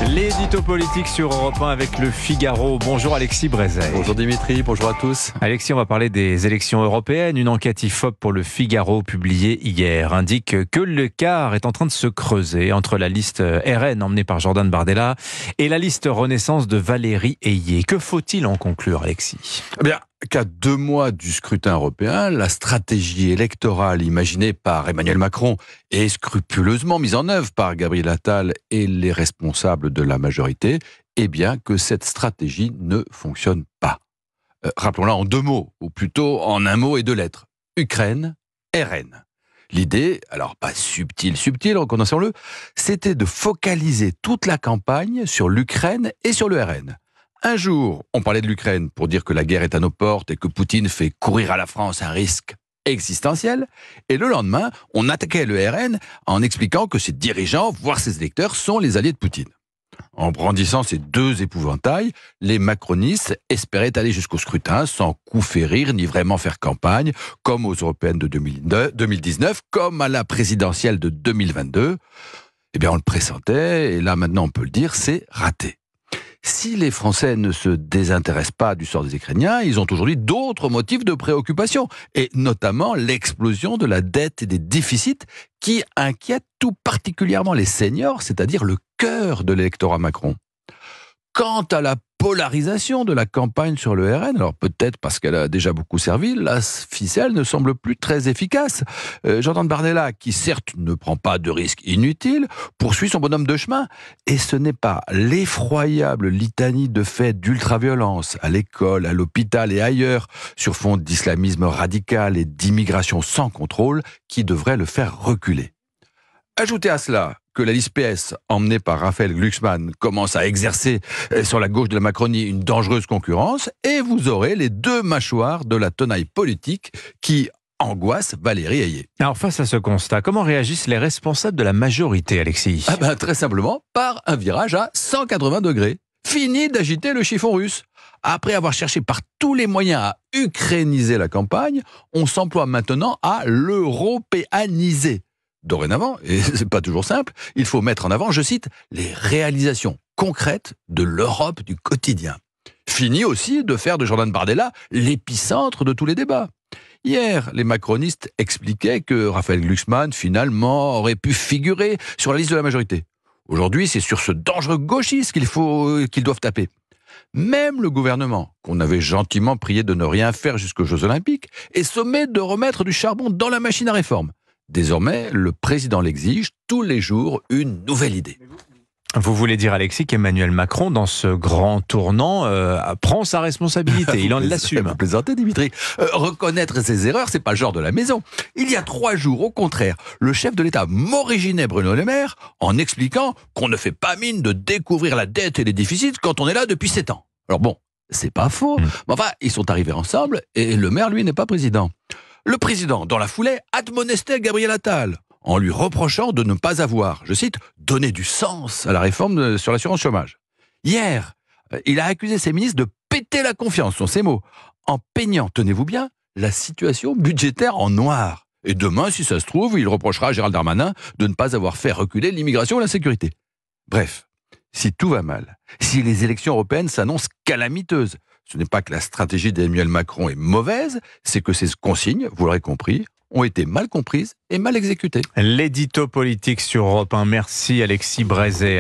L'édito politique sur Europe 1 avec le Figaro. Bonjour Alexis Brézet. Bonjour Dimitri, bonjour à tous. Alexis, on va parler des élections européennes. Une enquête IFOP pour le Figaro publiée hier indique que l'écart est en train de se creuser entre la liste RN emmenée par Jordan Bardella et la liste Renaissance de Valérie Ayé. Que faut-il en conclure, Alexis ? Eh bien, qu'à 2 mois du scrutin européen, la stratégie électorale imaginée par Emmanuel Macron et scrupuleusement mise en œuvre par Gabriel Attal et les responsables de la majorité, eh bien que cette stratégie ne fonctionne pas. Rappelons-la en 2 mots, ou plutôt en 1 mot et 2 lettres. Ukraine, RN. L'idée, alors pas subtile, reconnaissons-le, c'était de focaliser toute la campagne sur l'Ukraine et sur le RN. Un jour, on parlait de l'Ukraine pour dire que la guerre est à nos portes et que Poutine fait courir à la France un risque existentiel. Et le lendemain, on attaquait le RN en expliquant que ses dirigeants, voire ses électeurs, sont les alliés de Poutine. En brandissant ces 2 épouvantails, les macronistes espéraient aller jusqu'au scrutin sans coup férir ni vraiment faire campagne, comme aux européennes de 2019, comme à la présidentielle de 2022. Eh bien, on le pressentait, et là maintenant on peut le dire, c'est raté. Si les Français ne se désintéressent pas du sort des Ukrainiens, ils ont aujourd'hui d'autres motifs de préoccupation, et notamment l'explosion de la dette et des déficits qui inquiètent tout particulièrement les seniors, c'est-à-dire le cœur de l'électorat Macron. Quant à la polarisation de la campagne sur le RN, alors peut-être parce qu'elle a déjà beaucoup servi, la ficelle ne semble plus très efficace. Jordan Bardella, qui certes ne prend pas de risques inutiles, poursuit son bonhomme de chemin. Et ce n'est pas l'effroyable litanie de faits d'ultraviolence à l'école, à l'hôpital et ailleurs, sur fond d'islamisme radical et d'immigration sans contrôle, qui devrait le faire reculer. Ajoutez à cela que la liste PS, emmenée par Raphaël Glucksmann, commence à exercer sur la gauche de la Macronie une dangereuse concurrence, et vous aurez les 2 mâchoires de la tenaille politique qui angoissent Valérie Ayé. Alors face à ce constat, comment réagissent les responsables de la majorité, Alexis ? Très simplement, par un virage à 180 degrés. Fini d'agiter le chiffon russe. Après avoir cherché par tous les moyens à ukrainiser la campagne, on s'emploie maintenant à l'européaniser. Dorénavant, et c'est pas toujours simple, il faut mettre en avant, je cite, les réalisations concrètes de l'Europe du quotidien. Fini aussi de faire de Jordan Bardella l'épicentre de tous les débats. Hier, les macronistes expliquaient que Raphaël Glucksmann, finalement, aurait pu figurer sur la liste de la majorité. Aujourd'hui, c'est sur ce dangereux gauchiste qu'ils doivent taper. Même le gouvernement, qu'on avait gentiment prié de ne rien faire jusqu'aux Jeux Olympiques, est sommé de remettre du charbon dans la machine à réforme. Désormais, le président l'exige, tous les jours, une nouvelle idée. Vous voulez dire, Alexis, qu'Emmanuel Macron, dans ce grand tournant, prend sa responsabilité, il en l'assume. Vous plaisantez, Dimitri. Reconnaître ses erreurs, c'est pas le genre de la maison. Il y a 3 jours, au contraire, le chef de l'État m'originait Bruno Le Maire en expliquant qu'on ne fait pas mine de découvrir la dette et les déficits quand on est là depuis 7 ans. Alors bon, c'est pas faux, mais enfin, ils sont arrivés ensemble et Le Maire, lui, n'est pas président. Le président, dans la foulée, admonestait Gabriel Attal en lui reprochant de ne pas avoir, je cite, donné du sens à la réforme sur l'assurance chômage. Hier, il a accusé ses ministres de péter la confiance, sont ses mots, en peignant, tenez-vous bien, la situation budgétaire en noir. Et demain, si ça se trouve, il reprochera à Gérald Darmanin de ne pas avoir fait reculer l'immigration et la sécurité. Bref, si tout va mal, si les élections européennes s'annoncent calamiteuses, ce n'est pas que la stratégie d'Emmanuel Macron est mauvaise, c'est que ces consignes, vous l'aurez compris, ont été mal comprises et mal exécutées. L'édito politique sur Europe 1. Merci Alexis Brézet.